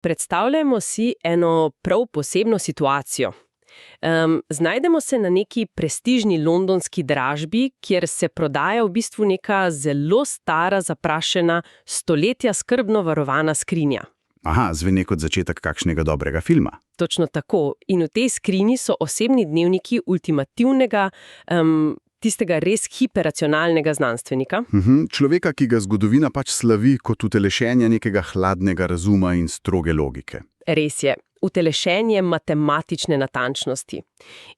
Predstavljajmo si eno prav posebno situacijo. Znajdemo se na neki prestižni londonski dražbi, kjer se prodaja v bistvu neka zelo stara, zaprašena, stoletja skrbno varovana skrinja. Aha, zveni kot začetek kakšnega dobrega filma. Točno tako. In v tej skrinji so osebni dnevniki ultimativnega, tistega res hiperracionalnega znanstvenika. Človeka, ki ga zgodovina pač slavi kot utelešenje nekega hladnega razuma in stroge logike. Res je. Utelešenje matematične natančnosti.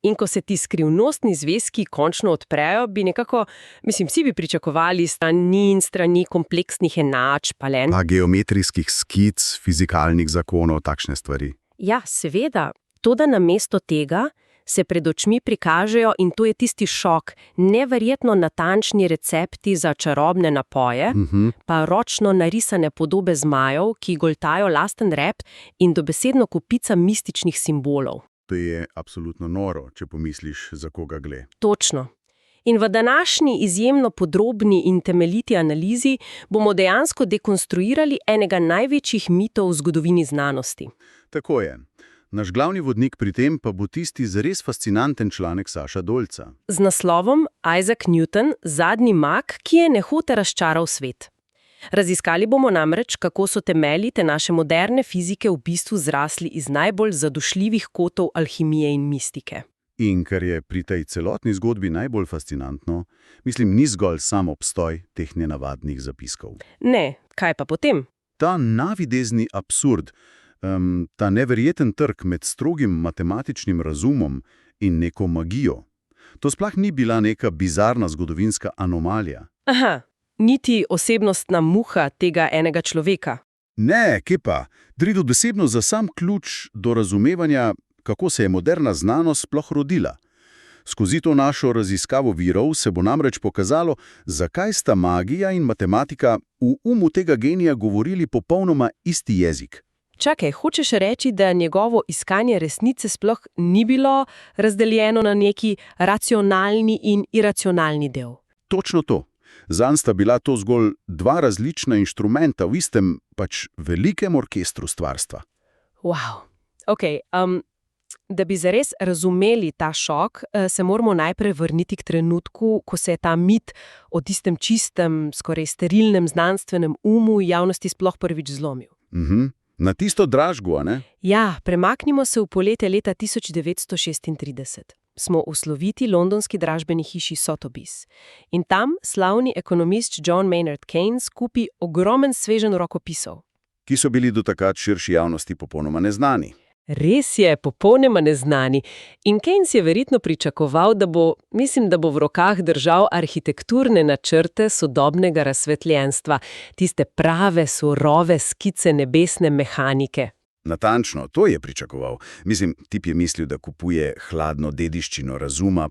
In ko se ti skrivnostni zvezki končno odprejo, bi nekako, vsi bi pričakovali strani in strani kompleksnih enačb, pa geometrijskih skic, fizikalnih zakonov, takšne stvari. Ja, seveda. Toda namesto tega se pred očmi prikažejo, in to je tisti šok, neverjetno natančni recepti za čarobne napoje, pa ročno narisane podobe zmajev, ki goltajo lasten rep, in dobesedno kopica mističnih simbolov. To je absolutno noro, če pomisliš, za koga gre. Točno. In v današnji izjemno podrobni in temeljiti analizi bomo dejansko dekonstruirali enega največjih mitov v zgodovini znanosti. Tako je. Naš glavni vodnik pri tem pa bo tisti zares fascinanten članek Saša Dolca. Z naslovom Isaac Newton, zadnji mag, ki je nehote razčaral svet. Raziskali bomo namreč, kako so temelji te naše moderne fizike v bistvu zrasli iz najbolj zadušljivih kotov alhimije in mistike. In kar je pri tej celotni zgodbi najbolj fascinantno, ni zgolj sam obstoj teh nenavadnih zapiskov. Ne, kaj pa potem? Ta navidezni absurd, ta neverjeten trk med strogim matematičnim razumom in neko magijo. To sploh ni bila neka bizarna zgodovinska anomalija. Aha, niti osebnostna muha tega enega človeka. Ne, kje pa? Gre dobesedno za sam ključ do razumevanja, kako se je moderna znanost sploh rodila. Skozi to našo raziskavo virov se bo namreč pokazalo, zakaj sta magija in matematika v umu tega genija govorili popolnoma isti jezik. Čakaj, hočeš reči, da njegovo iskanje resnice sploh ni bilo razdeljeno na neki racionalni in iracionalni del? Točno to. Zanj sta bila to zgolj dva različna inštrumenta v istem, velikem orkestru stvarstva. Wow. Ok, da bi zares razumeli ta šok, se moramo najprej vrniti k trenutku, ko se je ta mit o tistem čistem, skoraj sterilnem znanstvenem umu v javnosti sploh prvič zlomil. Na tisto dražbo, a ne? Ja, premaknimo se v poletje leta 1936. Smo v sloviti londonski dražbeni hiši Sotheby's. In tam slavni ekonomist John Maynard Keynes kupi ogromen sveženj rokopisov. Ki so bili do takrat širši javnosti popolnoma neznani. Res je, popolnoma neznani. In Keynes je verjetno pričakoval, da bo v rokah držal arhitekturne načrte sodobnega razsvetljenstva, tiste prave, surove skice nebesne mehanike. Natančno, to je pričakoval. Tip je mislil, da kupuje hladno dediščino razuma,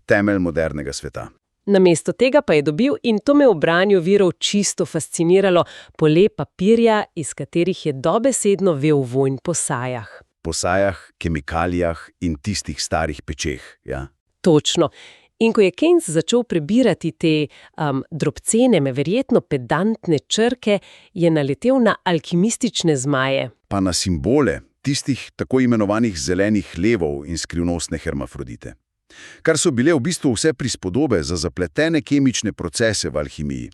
temelj modernega sveta. Namesto tega pa je dobil, in to me v branju virov čisto fasciniralo, pole papirja, iz katerih je dobesedno vel vonj po sajah. Po sajah, kemikalijah in tistih starih pečeh, ja? Točno. In ko je Keynes začel prebirati te drobcene, verjetno pedantne črke, je naletel na alkimistične zmaje. Pa na simbole tistih tako imenovanih zelenih levov in skrivnostne hermafrodite. Kar so bile v bistvu vse prispodobe za zapletene kemične procese v alhimiji.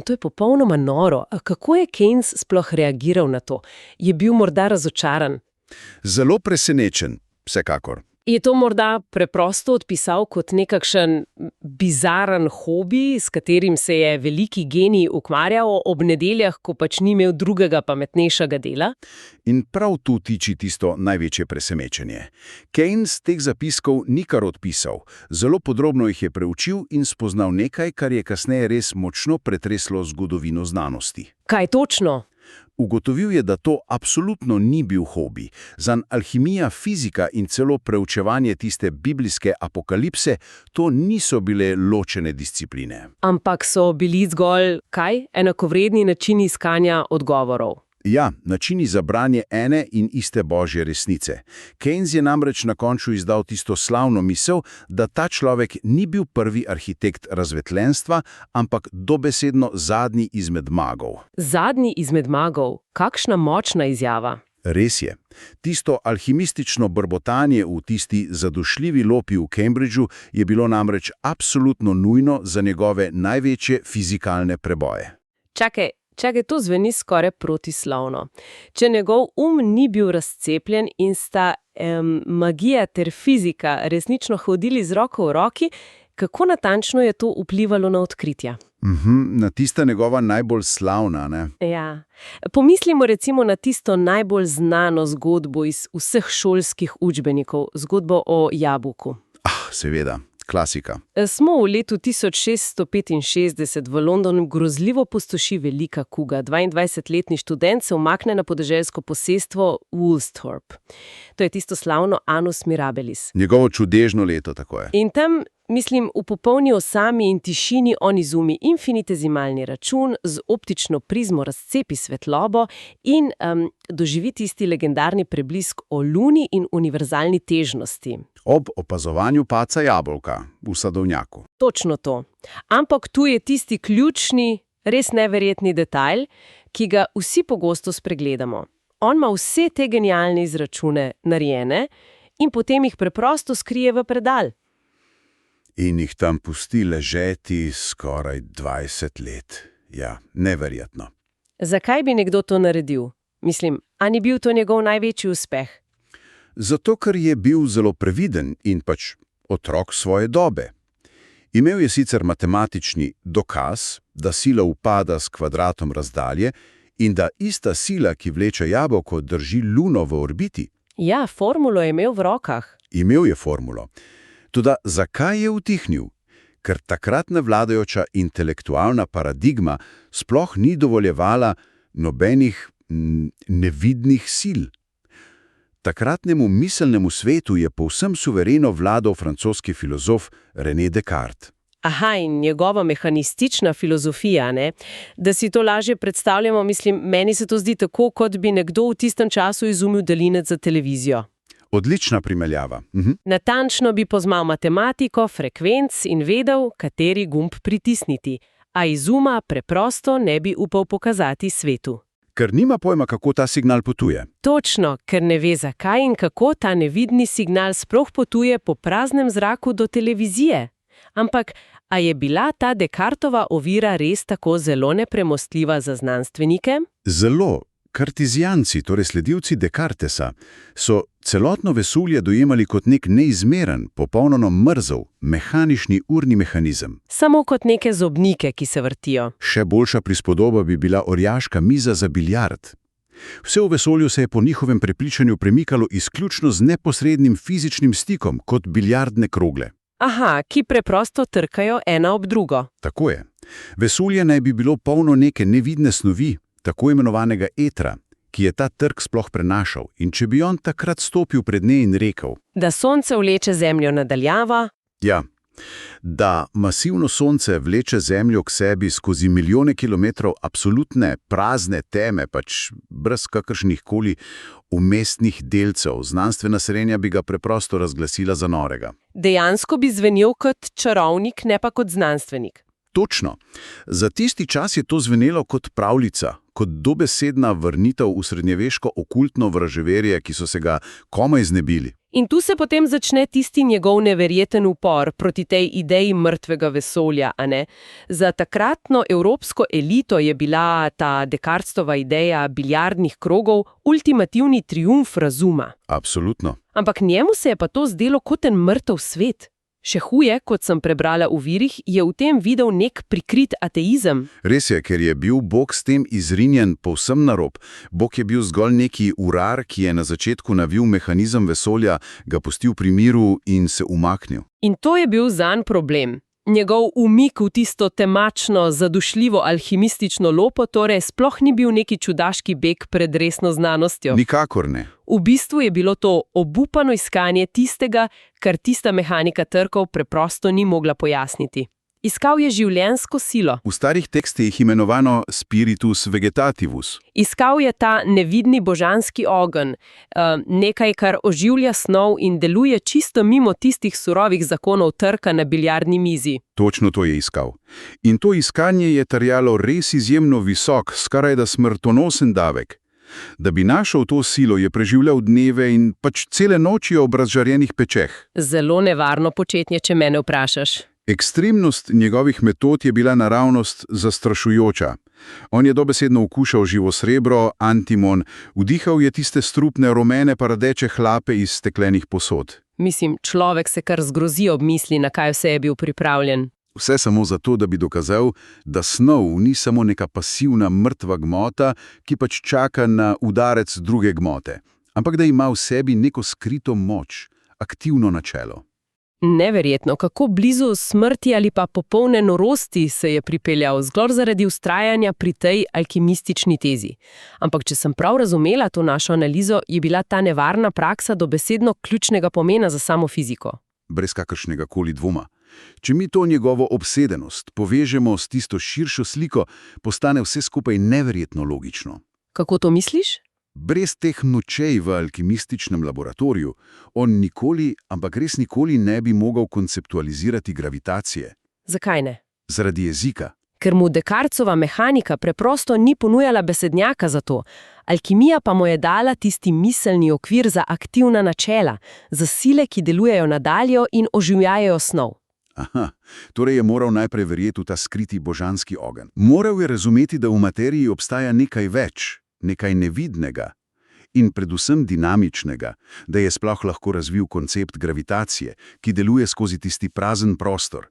To je popolnoma noro. A kako je Keynes sploh reagiral na to? Je bil morda razočaran? Zelo presenečen, vsekakor. Je to morda preprosto odpisal kot nekakšen bizaren hobi, s katerim se je veliki genij ukvarjal ob nedeljah, ko ni imel drugega pametnejšega dela? In prav tu tiči tisto največje presenečenje. Keynes teh zapiskov ni kar odpisal, zelo podrobno jih je preučil in spoznal nekaj, kar je kasneje res močno pretreslo zgodovino znanosti. Kaj točno? Ugotovil je, da to absolutno ni bil hobi. Zanj alhimija, fizika in celo preučevanje tiste biblijske apokalipse, to niso bile ločene discipline. Ampak so bili zgolj, enakovredni načini iskanja odgovorov. Ja, načini za branje ene in iste božje resnice. Keynes je namreč na koncu izdal tisto slavno misel, da ta človek ni bil prvi arhitekt razsvetljenstva, ampak dobesedno zadnji izmed magov. Zadnji izmed magov, kakšna močna izjava. Res je. Tisto alhimistično brbotanje v tisti zadušljivi lopi v Cambridgeu je bilo namreč absolutno nujno za njegove največje fizikalne preboje. Čakaj, to zveni skoraj protislovno. Če njegov ni bil razcepljen in sta magija ter fizika resnično hodili z roko v roki, kako natančno je to vplivalo na odkritja? Na tista njegova najbolj slavna, ne? Ja. Pomislimo recimo na tisto najbolj znano zgodbo iz vseh šolskih učbenikov, zgodbo o jabolku. Seveda. Klasika. Smo v letu 1665 v Londonu grozljivo pustoši velika kuga. 22-letni študent se umakne na podeželsko posestvo Woolsthorpe. To je tisto slavno Annus Mirabilis. Njegovo čudežno leto, tako je. In tam, v popolni osami in tišini on izumi infinitezimalni račun, z optično prizmo razcepi svetlobo in doživi tisti legendarni preblisk o luni in univerzalni težnosti. Ob opazovanju padca jabolka v sadovnjaku. Točno to. Ampak tu je tisti ključni, res neverjetni detajl, ki ga vsi pogosto spregledamo. On ima vse te genialne izračune narejene in potem jih preprosto skrije v predal. In jih tam pusti ležeti skoraj 20 let. Ja, neverjetno. Zakaj bi nekdo to naredil? A ni bil to njegov največji uspeh? Zato, ker je bil zelo previden in otrok svoje dobe. Imel je sicer matematični dokaz, da sila upada s kvadratom razdalje in da ista sila, ki vleče jabolko, drži luno v orbiti. Ja, formulo je imel v rokah. Imel je formulo. Toda zakaj je utihnil? Ker takratna vladajoča intelektualna paradigma sploh ni dovoljevala nobenih nevidnih sil. Takratnemu miselnemu svetu je povsem suvereno vladal francoski filozof René Descartes. In njegova mehanistična filozofija, ne? Da si to lažje predstavljamo, meni se to zdi tako, kot bi nekdo v tistem času izumil daljinec za televizijo. Odlična primerjava. Natančno bi poznal matematiko, frekvenc in vedel, kateri gumb pritisniti, a izuma preprosto ne bi upal pokazati svetu. Ker nima pojma, kako ta signal potuje. Točno, ker ne ve, zakaj in kako ta nevidni signal sploh potuje po praznem zraku do televizije. Ampak, a je bila ta Descartova ovira res tako zelo nepremostljiva za znanstvenike? Zelo. Kartezijanci, torej sledilci Descartesa, so celotno vesolje dojemali kot nek neizmeren, popolnoma mrzel, mehanični urni mehanizem. Samo kot neke zobnike, ki se vrtijo. Še boljša prispodoba bi bila orjaška miza za biljard. Vse v vesolju se je po njihovem prepričanju premikalo izključno z neposrednim fizičnim stikom, kot biljardne krogle. Ki preprosto trkajo ena ob drugo. Tako je. Vesolje naj bi bilo polno neke nevidne snovi, tako imenovanega etra, ki je ta trk sploh prenašal. In če bi on takrat stopil pred nje in rekel, da sonce vleče zemljo nadaljava. Ja, da masivno sonce vleče zemljo k sebi skozi milijone kilometrov absolutne, prazne teme, brez kakršnih koli umestnih delcev. Znanstvena srenja bi ga preprosto razglasila za norega. Dejansko bi zvenel kot čarovnik, ne pa kot znanstvenik. Točno. Za tisti čas je to zvenelo kot pravljica, kot dobesedna vrnitev v srednjeveško okultno vraževerje, ki so se ga komaj znebili. In tu se potem začne tisti njegov neverjeten upor proti tej ideji mrtvega vesolja, a ne? Za takratno evropsko elito je bila ta Descartesova ideja biljardnih krogov ultimativni triumf razuma. Absolutno. Ampak njemu se je pa to zdelo kot en mrtev svet. Še huje, kot sem prebrala v virih, je v tem videl nek prikrit ateizem. Res je, ker je bil Bog s tem izrinjen povsem na rob. Bog je bil zgolj neki urar, ki je na začetku navil mehanizem vesolja, ga pustil pri miru in se umaknil. In to je bil zanj problem. Njegov umik v tisto temačno, zadušljivo alhimistično lopo torej sploh ni bil neki čudaški beg pred resno znanostjo. Nikakor ne. V bistvu je bilo to obupano iskanje tistega, kar tista mehanika trkov preprosto ni mogla pojasniti. Iskal je življenjsko silo. V starih tekstih imenovano spiritus vegetativus. Iskal je ta nevidni božanski ogenj, nekaj, kar oživlja snov in deluje čisto mimo tistih surovih zakonov trka na biljardni mizi. Točno to je iskal. In to iskanje je terjalo res izjemno visok, skorajda smrtonosen davek. Da bi našel to silo, je preživljal dneve in pač cele noči ob razžarjenih pečeh. Zelo nevarno početje, če mene vprašaš. Ekstremnost njegovih metod je bila naravnost zastrašujoča. On je dobesedno okušal živo srebro, antimon, vdihal je tiste strupne, rumene pa rdeče hlape iz steklenih posod. Mislim, človek se kar zgrozi ob misli, na kaj vse je bil pripravljen. Vse samo zato, da bi dokazal, da snov ni samo neka pasivna mrtva gmota, ki pač čaka na udarec druge gmote, ampak da ima v sebi neko skrito moč, aktivno načelo. Neverjetno, kako blizu smrti ali pa popolne norosti se je pripeljal, zgolj zaradi vztrajanja pri tej alkimistični tezi. Ampak če sem prav razumela to našo analizo, je bila ta nevarna praksa dobesedno ključnega pomena za samo fiziko. Brez kakršnega koli dvoma. Če mi to njegovo obsedenost povežemo s tisto širšo sliko, postane vse skupaj neverjetno logično. Kako to misliš? Brez teh nočej v alkimističnem laboratoriju, on nikoli, ampak res nikoli ne bi mogel konceptualizirati gravitacije. Zakaj ne? Zaradi jezika. Ker mu Descartesova mehanika preprosto ni ponujala besednjaka za to. Alkimija pa mu je dala tisti miselni okvir za aktivna načela, za sile, ki delujejo nadalje in oživljajo snov. Aha, torej je moral najprej verjeti v ta skriti božanski ogenj. Moral je razumeti, da v materiji obstaja nekaj več, nekaj nevidnega in predvsem dinamičnega, da je sploh lahko razvil koncept gravitacije, ki deluje skozi tisti prazen prostor.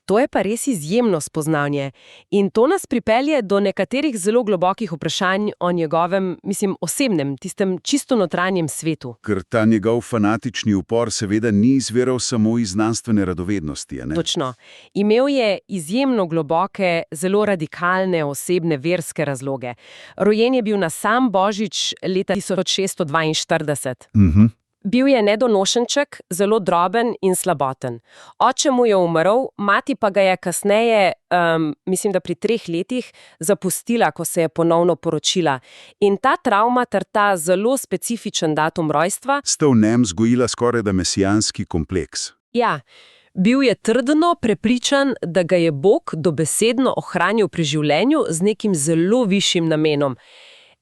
To je pa res izjemno spoznanje in to nas pripelje do nekaterih zelo globokih vprašanj o njegovem, osebnem, tistem čisto notranjem svetu. Ker ta njegov fanatični upor seveda ni izviral samo iz znanstvene radovednosti, ne? Točno. Imel je izjemno globoke, zelo radikalne osebne verske razloge. Rojen je bil na sam Božič leta 1642. Bil je nedonošenček, zelo droben in slaboten. Oče mu je umrl, mati pa ga je kasneje, mislim, da pri 3 letih, zapustila, ko se je ponovno poročila. In ta travma ter ta zelo specifičen datum rojstva sta v njem vzgojila skorajda mesijanski kompleks. Ja, bil je trdno prepričan, da ga je Bog dobesedno ohranil pri življenju z nekim zelo višjim namenom.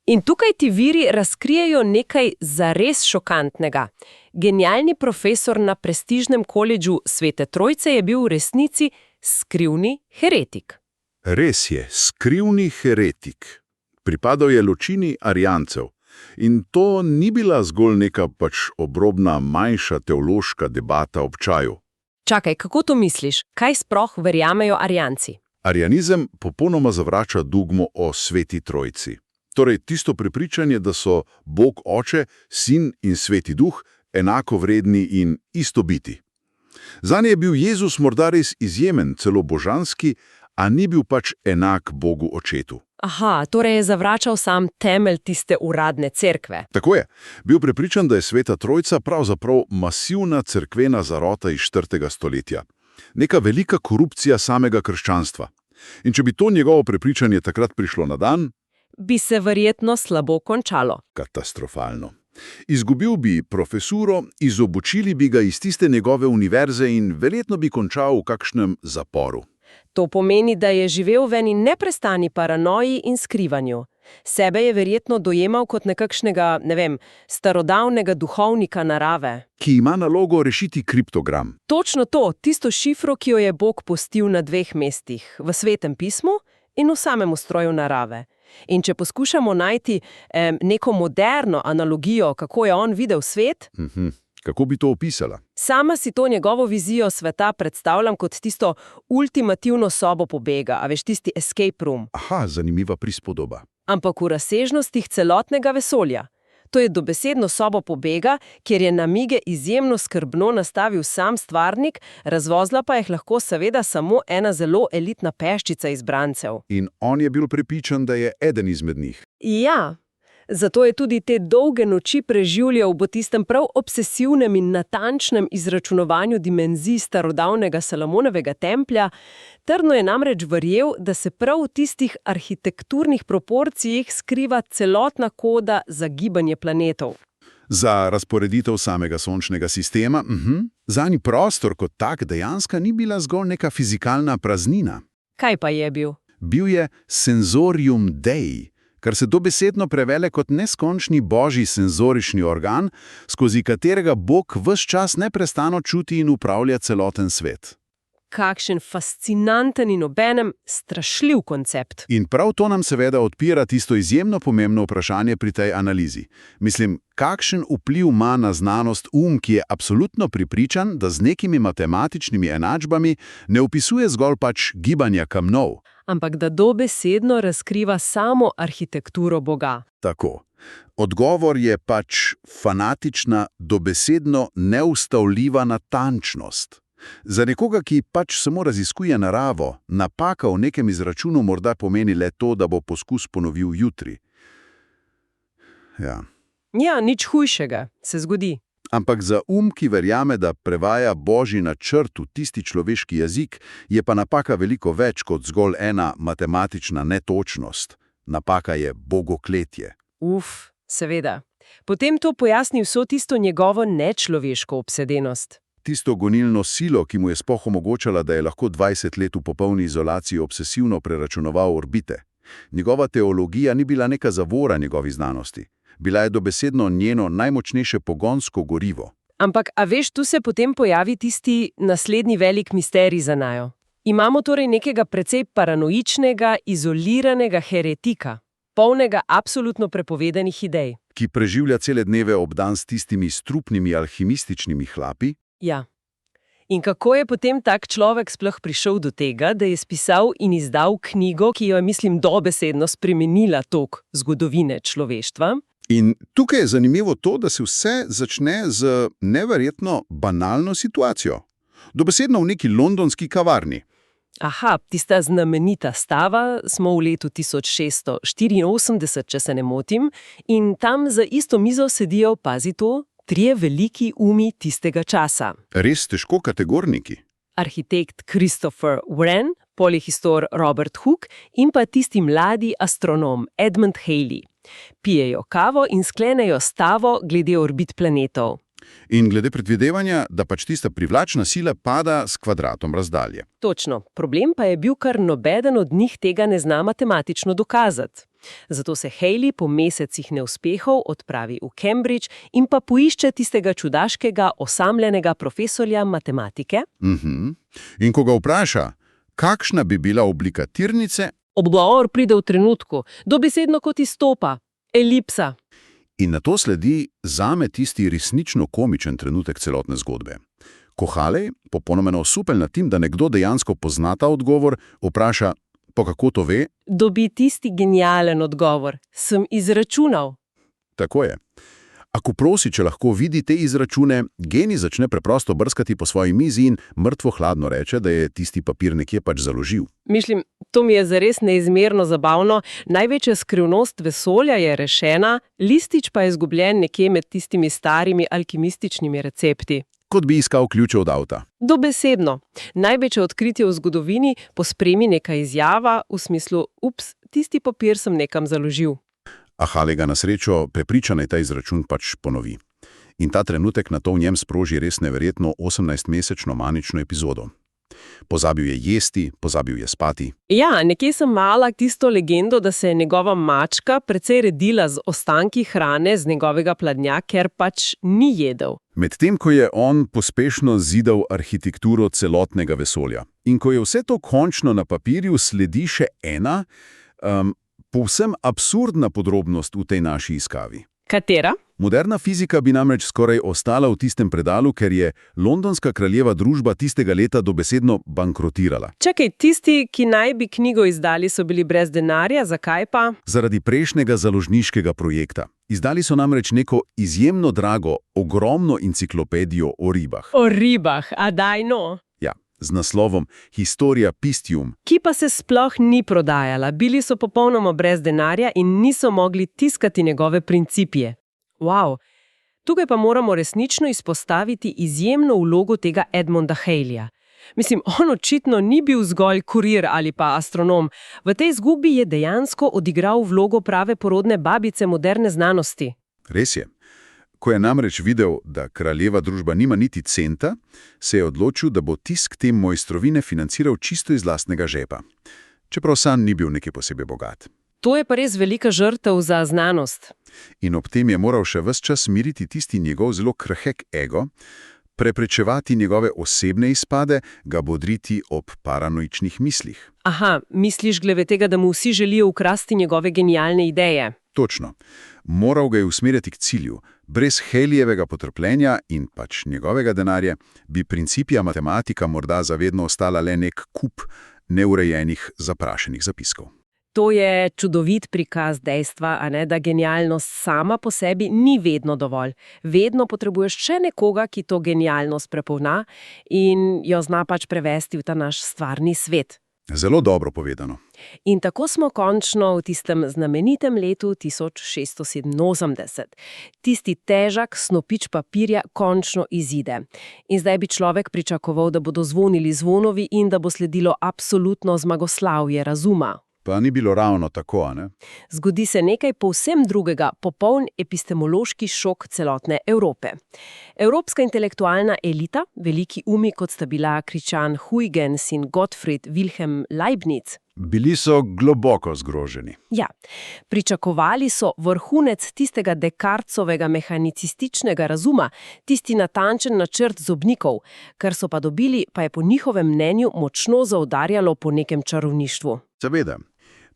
In tukaj ti viri razkrijejo nekaj zares šokantnega. Genialni profesor na prestižnem koledžu Svete Trojce je bil v resnici skrivni heretik. Res je, skrivni heretik. Pripadal je ločini Arijancev. In to ni bila zgolj neka obrobna, manjša teološka debata ob čaju. Čakaj, kako to misliš? Kaj sploh verjamejo Arijanci? Arijanizem popolnoma zavrača dogmo o Sveti Trojici. Torej, tisto prepričanje, da so Bog Oče, Sin in Sveti Duh enako vredni in istobiti. Zanje je bil Jezus morda res izjemen, celo božanski, a ni bil enak Bogu Očetu. Aha, torej je zavračal sam temelj tiste uradne cerkve. Tako je. Bil prepričan, da je Sveta Trojica pravzaprav masivna cerkvena zarota iz 4. stoletja. Neka velika korupcija samega krščanstva. In če bi to njegovo prepričanje takrat prišlo na dan, bi se verjetno slabo končalo. Katastrofalno. Izgubil bi profesuro, izobučili bi ga iz tiste njegove univerze in verjetno bi končal v kakšnem zaporu. To pomeni, da je živel v eni neprestani paranoji in skrivanju. Sebe je verjetno dojemal kot nekakšnega, starodavnega duhovnika narave. Ki ima nalogo rešiti kriptogram. Točno to, tisto šifro, ki jo je Bog pustil na 2 mestih, v Svetem pismu in v samem ustroju narave. In če poskušamo najti neko moderno analogijo, kako je on videl svet, Kako bi to opisala? Sama si to njegovo vizijo sveta predstavljam kot tisto ultimativno sobo pobega, a veš, tisti escape room. Aha, zanimiva prispodoba. Ampak v razsežnostih celotnega vesolja. To je dobesedno sobo pobega, kjer je namige izjemno skrbno nastavil sam stvarnik, razvozla pa jih lahko seveda samo ena zelo elitna peščica izbrancev. In on je bil prepričan, da je eden izmed njih. Ja, Zato je tudi te dolge noči preživljal v tistem prav obsesivnem in natančnem izračunovanju dimenzij starodavnega Salomonovega templja. Trdno je namreč verjel, da se prav v tistih arhitekturnih proporcijah skriva celotna koda za gibanje planetov. Za razporeditev samega sončnega sistema, zanj prostor kot tak dejansko ni bila zgolj neka fizikalna praznina. Kaj pa je bil? Bil je sensorium Dei, kar se dobesedno prevele kot neskončni božji senzorični organ, skozi katerega Bog ves čas neprestano čuti in upravlja celoten svet. Kakšen fascinanten in obenem strašljiv koncept. In prav to nam seveda odpira tisto izjemno pomembno vprašanje pri tej analizi. Mislim, kakšen vpliv ima na znanost ki je absolutno prepričan, da z nekimi matematičnimi enačbami ne opisuje zgolj gibanja kamnov. Ampak da dobesedno razkriva samo arhitekturo Boga. Tako. Odgovor je fanatična, dobesedno neustavljiva natančnost. Za nekoga, ki samo raziskuje naravo, napaka v nekem izračunu morda pomeni le to, da bo poskus ponovil jutri. Ja, nič hujšega se zgodi. Ampak za ki verjame, da prevaja božji načrt v tisti človeški jezik, je pa napaka veliko več kot zgolj ena matematična netočnost. Napaka je bogokletje. Seveda. Potem to pojasni vso tisto njegovo nečloveško obsedenost. Tisto gonilno silo, ki mu je sploh omogočala, da je lahko 20 let v popolni izolaciji obsesivno preračunoval orbite. Njegova teologija ni bila neka zavora njegovi znanosti. Bila je dobesedno njeno najmočnejše pogonsko gorivo. Ampak, a veš, tu se potem pojavi tisti naslednji velik misterij za naju. Imamo torej nekega precej paranoičnega, izoliranega heretika, polnega absolutno prepovedanih idej. Ki preživlja cele dneve obdan s tistimi strupnimi alhimističnimi hlapi. Ja. In kako je potem tak človek sploh prišel do tega, da je spisal in izdal knjigo, ki jo je, mislim, dobesedno spremenila tok zgodovine človeštva? In tukaj je zanimivo to, da se vse začne z neverjetno banalno situacijo. Dobesedno v neki londonski kavarni. Aha, tista znamenita stava, smo v letu 1684, če se ne motim, in tam za isto mizo sedijo, pazi to, 3 veliki tistega časa. Res težko kategorniki. Arhitekt Christopher Wren, polihistor Robert Hooke in pa tisti mladi astronom Edmund Halley. Pijejo kavo in sklenejo stavo glede orbit planetov. In glede predvidevanja, da tista privlačna sila pada s kvadratom razdalje. Točno. Problem pa je bil, ker nobeden od njih tega ne zna matematično dokazati. Zato se Halley po mesecih neuspehov odpravi v Cambridge in pa poišče tistega čudaškega, osamljenega profesorja matematike. In ko ga vpraša, kakšna bi bila oblika tirnice, odgovor pride v trenutku, dobesedno kot izstopa, elipsa. In nato sledi zame tisti resnično komičen trenutek celotne zgodbe. Ko Halley, popolnoma osupel nad tim, da nekdo dejansko pozna ta odgovor, vpraša, po kako to ve? Dobi tisti genialen odgovor. Sem izračunal. Tako je. A ko prosi, če lahko vidi te izračune, genij začne preprosto brskati po svoji mizi in mrtvo hladno reče, da je tisti papir nekje založil. Mislim, to mi je zares neizmerno zabavno. Največja skrivnost vesolja je rešena, listič pa je izgubljen nekje med tistimi starimi alkimističnimi recepti. Kot bi iskal ključe od avta. Dobesedno. Največje odkritje v zgodovini pospremi neka izjava v smislu, tisti papir sem nekam založil. A Halley ga na srečo prepriča, naj ta izračun ponovi. In ta trenutek nato v njem sproži res neverjetno 18-mesečno manično epizodo. Pozabil je jesti, pozabil je spati. Ja, nekje sem mala tisto legendo, da se je njegova mačka precej redila z ostanki hrane z njegovega pladnja, ker ni jedel. Medtem ko je on pospešno zidal arhitekturo celotnega vesolja. In ko je vse to končno na papirju, sledi še ena, povsem absurdna podrobnost v tej naši iskavi. Katera? Moderna fizika bi namreč skoraj ostala v tistem predalu, ker je londonska kraljeva družba tistega leta dobesedno bankrotirala. Čakaj, tisti, ki naj bi knjigo izdali, so bili brez denarja, zakaj pa? Zaradi prejšnjega založniškega projekta. Izdali so namreč neko izjemno drago, ogromno enciklopedijo o ribah. O ribah, a daj no? Ja, z naslovom Historia Pistium. Ki pa se sploh ni prodajala, bili so popolnoma brez denarja in niso mogli tiskati njegove principije. Wow. Tukaj pa moramo resnično izpostaviti izjemno vlogo tega Edmonda Haleyja. Mislim, on očitno ni bil zgolj kurir ali pa astronom. V tej zgodbi je dejansko odigral vlogo prave porodne babice moderne znanosti. Res je. Ko je namreč videl, da kraljeva družba nima niti centa, se je odločil, da bo tisk te mojstrovine financiral čisto iz lastnega žepa. Čeprav sam ni bil nekaj posebej bogat. To je pa res velika žrtev za znanost. In ob tem je moral še ves čas miriti tisti njegov zelo krhek ego, preprečevati njegove osebne izpade, ga bodriti ob paranoičnih mislih. Aha, misliš glede tega, da mu vsi želijo ukrasti njegove genialne ideje? Točno. Moral ga je usmerjati k cilju. Brez Haleyjevega potrpljenja in pač njegovega denarja bi principija matematika morda zavedno ostala le nek kup neurejenih, zaprašenih zapiskov. To je čudovit prikaz dejstva, da genialnost sama po sebi ni vedno dovolj. Vedno potrebuješ še nekoga, ki to genialnost prepozna in jo zna pač prevesti v ta naš stvarni svet. Zelo dobro povedano. In tako smo končno v tistem znamenitem letu 1687. Tisti težak snopič papirja končno izide. In zdaj bi človek pričakoval, da bodo zvonili zvonovi in da bo sledilo absolutno zmagoslavje razuma. Pa ni bilo ravno tako, ne? Zgodi se nekaj povsem drugega, popoln epistemološki šok celotne Evrope. Evropska intelektualna elita, veliki umi, kot sta bila Christian Huygens in Gottfried Wilhelm Leibniz, bili so globoko zgroženi. Ja, pričakovali so vrhunec tistega Descartesovega mehanicističnega razuma, tisti natančen načrt zobnikov, kar so pa dobili, pa je po njihovem mnenju močno zaudarjalo po nekem čarovništvu. Seveda.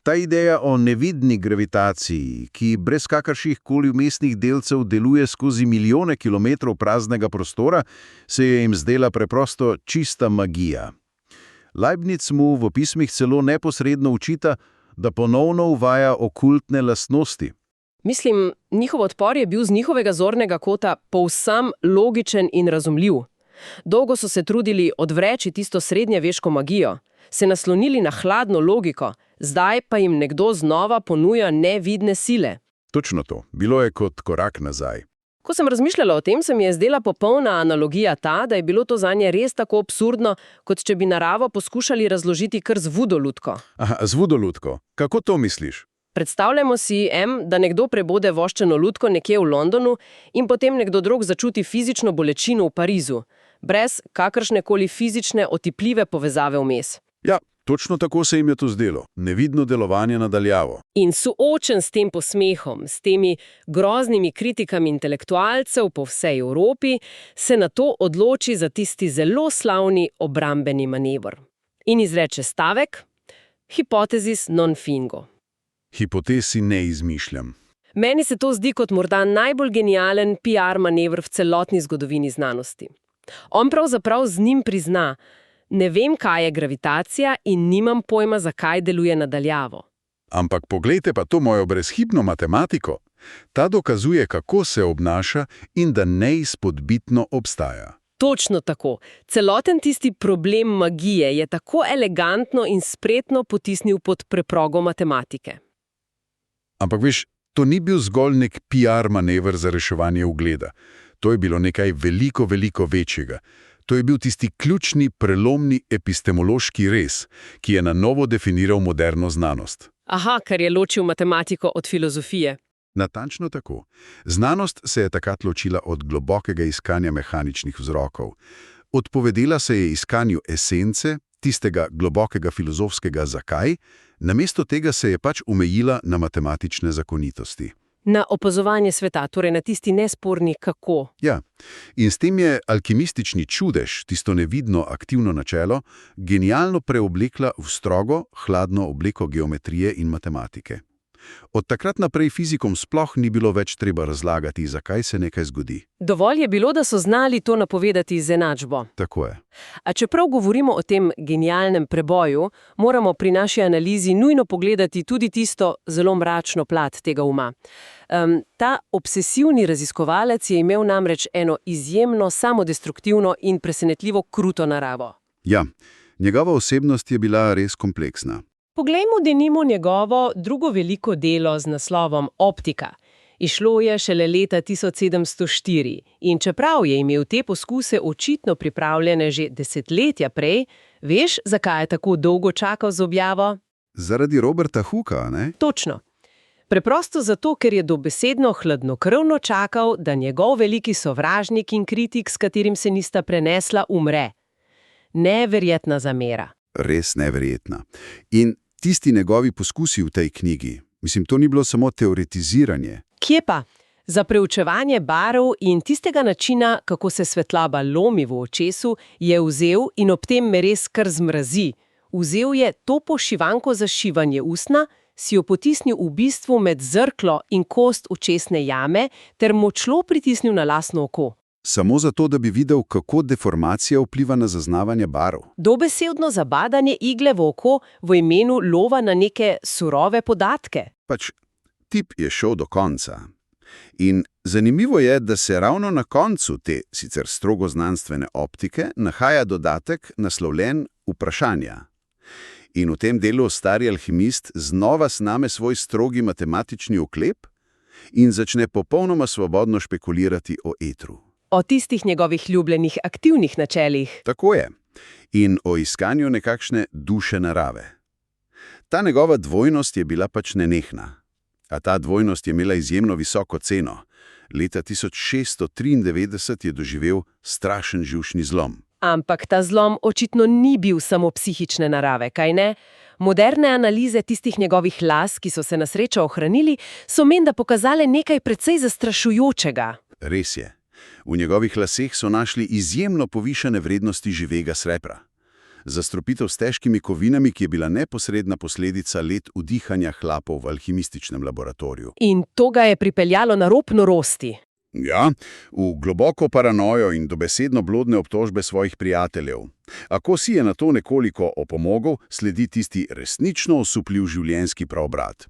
Ta ideja o nevidni gravitaciji, ki brez kakršnih koli vmesnih delcev deluje skozi milijone kilometrov praznega prostora, se je jim zdela preprosto čista magija. Leibniz mu v pismih celo neposredno učita, da ponovno uvaja okultne lastnosti. Mislim, njihov odpor je bil z njihovega zornega kota povsem logičen in razumljiv. Dolgo so se trudili odvreči tisto srednjeveško magijo, se naslonili na hladno logiko, zdaj pa jim nekdo znova ponuja nevidne sile. Točno to. Bilo je kot korak nazaj. Ko sem razmišljala o tem, se mi je zdela popolna analogija ta, da je bilo to zanje res tako absurdno, kot če bi naravo poskušali razložiti kar z vodolutko. Aha, z vodolutko. Kako to misliš? Predstavljamo si, da nekdo prebode voščeno lutko nekje v Londonu in potem nekdo drug začuti fizično bolečino v Parizu, brez kakršnekoli fizične otipljive povezave vmes. Ja, točno tako se jim je to zdelo. Nevidno delovanje nadaljavo. In soočen s tem posmehom, s temi groznimi kritikami intelektualcev po vsej Evropi, se nato odloči za tisti zelo slavni obrambeni manever. In izreče stavek: Hypothesis non fingo. Hipotezi ne izmišljam. Meni se to zdi kot morda najbolj genialen PR manever v celotni zgodovini znanosti. On pravzaprav z njim prizna: ne vem, kaj je gravitacija in nimam pojma, zakaj deluje nadaljavo. Ampak poglejte pa to mojo brezhibno matematiko. Ta dokazuje, kako se obnaša in da neizpodbitno obstaja. Točno tako. Celoten tisti problem magije je tako elegantno in spretno potisnil pod preprogo matematike. Ampak veš, to ni bil zgolj nek PR manever za reševanje ugleda. To je bilo nekaj veliko, veliko večjega. To je bil tisti ključni, prelomni epistemološki res, ki je na novo definiral moderno znanost. Aha, kar je ločil matematiko od filozofije. Natančno tako. Znanost se je takrat ločila od globokega iskanja mehaničnih vzrokov. Odpovedela se je iskanju esence, tistega globokega filozofskega zakaj, namesto tega se je pač omejila na matematične zakonitosti. Na opazovanje sveta, torej na tisti nesporni kako. Ja, in s tem je alkimistični čudež, tisto nevidno aktivno načelo, genialno preoblekla v strogo, hladno obleko geometrije in matematike. Od takrat naprej fizikom sploh ni bilo več treba razlagati, zakaj se nekaj zgodi. Dovolj je bilo, da so znali to napovedati z enačbo. Tako je. A čeprav govorimo o tem genialnem preboju, moramo pri naši analizi nujno pogledati tudi tisto zelo mračno plat tega uma. Ta obsesivni raziskovalec je imel namreč eno izjemno samodestruktivno in presenetljivo kruto naravo. Ja, njegova osebnost je bila res kompleksna. Poglejmo denimo njegovo drugo veliko delo z naslovom Optika. Izšlo je šele leta 1704 in čeprav je imel te poskuse očitno pripravljene že desetletja prej, veš, zakaj je tako dolgo čakal z objavo? Zaradi Roberta Hooka, ne? Točno. Preprosto zato, ker je dobesedno hladnokrvno čakal, da njegov veliki sovražnik in kritik, s katerim se nista prenesla, umre. Neverjetna zamera. Res neverjetna. In tisti njegovi poskusi v tej knjigi, mislim, to ni bilo samo teoretiziranje. Kje pa? Za preučevanje barv in tistega načina, kako se svetloba lomi v očesu, je vzel in ob tem me res kar zmrazi. Vzel je to pošivanko za šivanje usna, si jo potisnil v bistvu med zrklo in kost očesne jame ter močno pritisnil na lastno oko. Samo zato, da bi videl, kako deformacija vpliva na zaznavanje barv. Dobesedno zabadanje igle v oko v imenu lova na neke surove podatke. Pač, tip je šel do konca. In zanimivo je, da se ravno na koncu te, sicer strogo znanstvene optike, nahaja dodatek naslovljen Vprašanja. In v tem delu stari alhimist znova sname svoj strogi matematični oklep in začne popolnoma svobodno špekulirati o etru. O tistih njegovih ljubljenih aktivnih načelih. Tako je. In o iskanju nekakšne duše narave. Ta njegova dvojnost je bila pač nenehna. A ta dvojnost je imela izjemno visoko ceno. Leta 1693 je doživel strašen živčni zlom. Ampak ta zlom očitno ni bil samo psihične narave, kaj ne? Moderne analize tistih njegovih las, ki so se na srečo ohranili, so menda pokazale nekaj precej zastrašujočega. Res je. V njegovih laseh so našli izjemno povišane vrednosti živega srebra. Zastrupitev s težkimi kovinami, ki je bila neposredna posledica let vdihanja hlapov v alhimističnem laboratoriju. In to ga je pripeljalo na rob norosti. Ja, v globoko paranojo in dobesedno blodne obtožbe svojih prijateljev. A ko si je na to nekoliko opomogel, sledi tisti resnično osupljiv življenjski preobrat.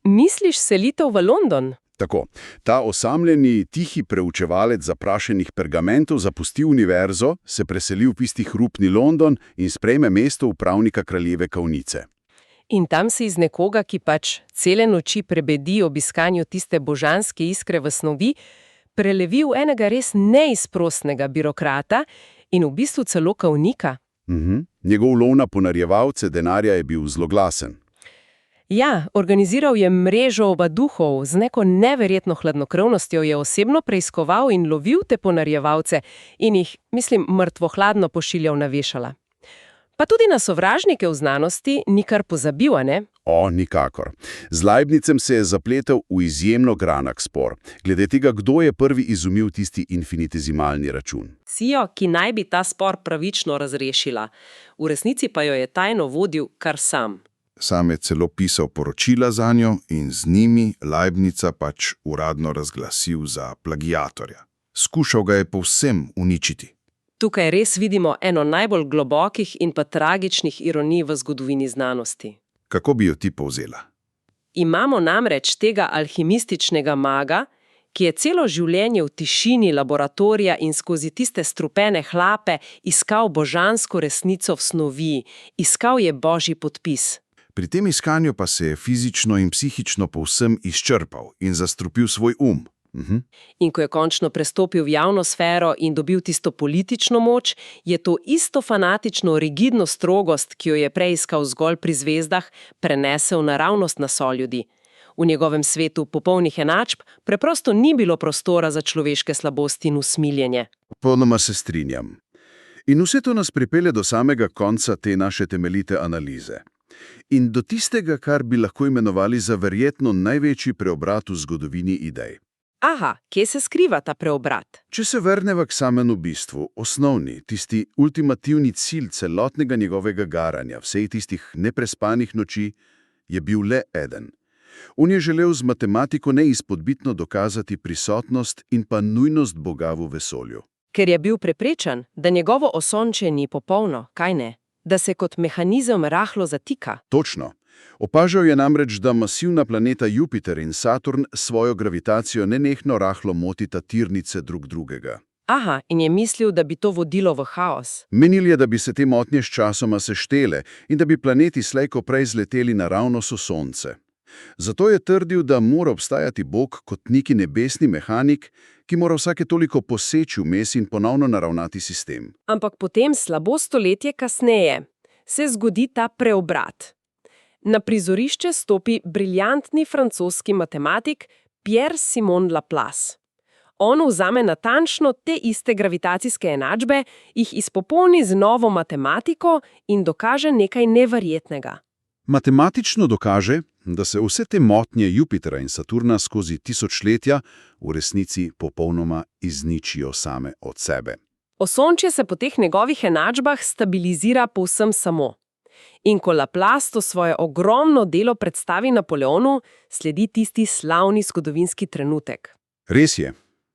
Misliš selitev v London? Tako, ta osamljeni, tihi preučevalec zaprašenih pergamentov zapusti univerzo, se preseli v tisti hrupni London in sprejme mesto upravnika kraljeve Kavnice. In tam se iz nekoga, ki pač cele noči prebedi ob iskanju tiste božanske iskre v snovi, prelevi v enega res neizprosnega birokrata in v bistvu celo kavnika. Njegov lov na ponarjevalce denarja je bil zloglasen. Ja, organiziral je mrežo ovaduhov, z neko neverjetno hladnokrvnostjo je osebno preiskoval in lovil te ponarjevalce in jih, mislim, mrtvohladno pošiljal na vešala. Pa tudi na sovražnike v znanosti ni kar pozabil, a ne? O, nikakor. Z Leibnicem se je zapletel v izjemno granak spor, glede tega, kdo je prvi izumil tisti infinitezimalni račun. Sijo, ki naj bi ta spor pravično razrešila. V resnici pa jo je tajno vodil kar sam. Sam je celo pisal poročila zanjo in z njimi Leibnica pač uradno razglasil za plagiatorja. Skušal ga je povsem uničiti. Tukaj res vidimo eno najbolj globokih in pa tragičnih ironij v zgodovini znanosti. Kako bi jo ti povzela? Imamo namreč tega alhimističnega maga, ki je celo življenje v tišini laboratorija in skozi tiste strupene hlape iskal božansko resnico v snovi, iskal je božji podpis. Pri tem iskanju pa se je fizično in psihično povsem izčrpal in zastrupil svoj In ko je končno prestopil v javno sfero in dobil tisto politično moč, je to isto fanatično, rigidno strogost, ki jo je prej iskal zgolj pri zvezdah, prenesel naravnost na soljudi. V njegovem svetu popolnih enačb preprosto ni bilo prostora za človeške slabosti in usmiljenje. Popolnoma se strinjam. In vse to nas pripelje do samega konca te naše temeljite analize. In do tistega, kar bi lahko imenovali za verjetno največji preobrat v zgodovini idej. Aha, kje se skriva ta preobrat? Če se vrneva k samemu bistvu, osnovni, tisti ultimativni cilj celotnega njegovega garanja, vsej tistih neprespanih noči, je bil le eden. On je želel z matematiko neizpodbitno dokazati prisotnost in pa nujnost Boga v vesolju. Ker je bil prepričan, da njegovo osončje ni popolno, kaj ne? Da se kot mehanizem rahlo zatika. Točno. Opažal je namreč, da masivna planeta Jupiter in Saturn svojo gravitacijo nenehno rahlo motita tirnice drug drugega. Aha, in je mislil, da bi to vodilo v haos. Menil je, da bi se te motnje sčasoma seštele in da bi planeti slej ko prej zleteli naravnost v Sonce. Zato je trdil, da mora obstajati Bog kot neki nebesni mehanik, ki mora vsake toliko poseči vmes in ponovno naravnati sistem. Ampak potem, slabo stoletje kasneje, se zgodi ta preobrat. Na prizorišče stopi briljantni francoski matematik Pierre-Simon Laplace. On vzame natančno te iste gravitacijske enačbe, jih izpopolni z novo matematiko in dokaže nekaj neverjetnega. Matematično dokaže, da se vse te motnje Jupitra in Saturna skozi tisočletja v resnici popolnoma izničijo same od sebe. Osončje se po teh njegovih enačbah stabilizira povsem samo. In ko Laplace to svoje ogromno delo predstavi Napoleonu, sledi tisti slavni zgodovinski trenutek. Res je.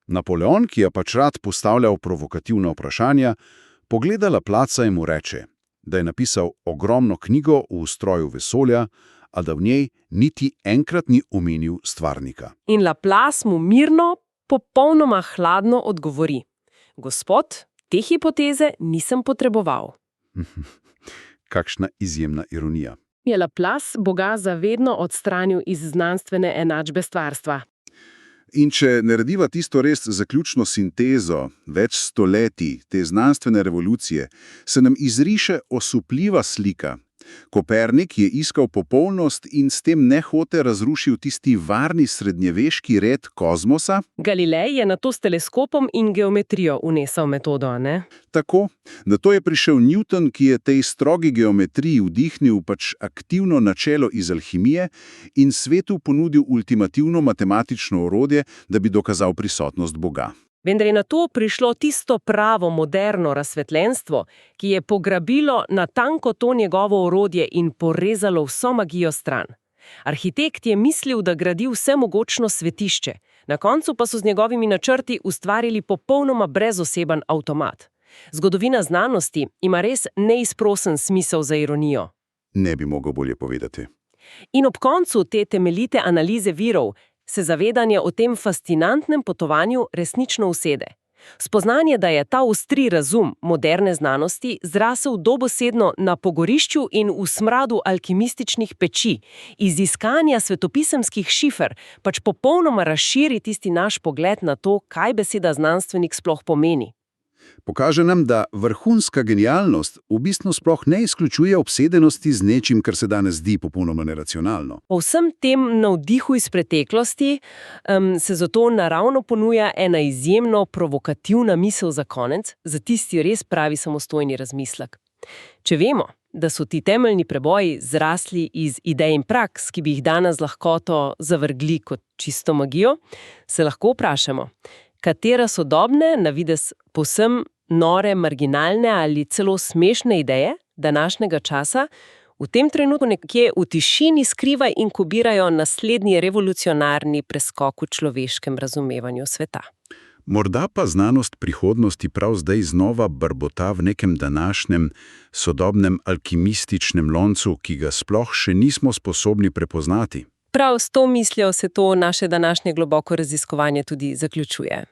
Napoleon, ki je pač rad postavljal provokativna vprašanja, pogleda Laplacea in mu reče, da je napisal ogromno knjigo v ustroju vesolja, a da v njej niti enkrat ni omenil stvarnika. In Laplace mu mirno, popolnoma hladno odgovori: Gospod, te hipoteze nisem potreboval. Kakšna izjemna ironija. Je Laplace Boga zavedno odstranil iz znanstvene enačbe stvarstva. In če narediva tisto res zaključno sintezo več stoletij te znanstvene revolucije, se nam izriše osupljiva slika. Kopernik je iskal popolnost in s tem nehote razrušil tisti varni srednjeveški red kozmosa. Galilej je nato s teleskopom in geometrijo vnesel metodo, ne? Tako, nato je prišel Newton, ki je tej strogi geometriji vdihnil pač aktivno načelo iz alhimije in svetu ponudil ultimativno matematično orodje, da bi dokazal prisotnost Boga. Vendar je nato prišlo tisto pravo moderno razsvetljenstvo, ki je pograbilo natanko to njegovo orodje in porezalo vso magijo stran. Arhitekt je mislil, da gradi vsemogočno svetišče, na koncu pa so z njegovimi načrti ustvarili popolnoma brezoseben avtomat. Zgodovina znanosti ima res neizprosen smisel za ironijo. Ne bi mogel bolje povedati. In ob koncu te temeljite analize virov se zavedanje o tem fascinantnem potovanju resnično usede. Spoznanje, da je ta ostri razum moderne znanosti zrasel dobesedno na pogorišču in v smradu alkimističnih peči, iz iskanja svetopisemskih šifer, pač popolnoma razširi tisti naš pogled na to, kaj beseda znanstvenik sploh pomeni. Pokaže nam, da vrhunska genialnost v bistvu sploh ne izključuje obsedenosti z nečim, kar se danes zdi popolnoma neracionalno. Po vsem tem navdihu iz preteklosti se zato naravno ponuja ena izjemno provokativna misel za konec, za tisti res pravi samostojni razmislek. Če vemo, da so ti temeljni preboji zrasli iz idej in praks, ki bi jih danes z lahkoto zavrgli kot čisto magijo, se lahko vprašamo, katera sodobne, na videz povsem nore, marginalne ali celo smešne ideje današnjega časa v tem trenutku nekje v tišini skrivaj inkubirajo naslednji revolucionarni preskok v človeškem razumevanju sveta. Morda pa znanost prihodnosti prav zdaj znova brbota v nekem današnjem sodobnem alkimističnem loncu, ki ga sploh še nismo sposobni prepoznati. Prav s to mislijo se to naše današnje globoko raziskovanje tudi zaključuje.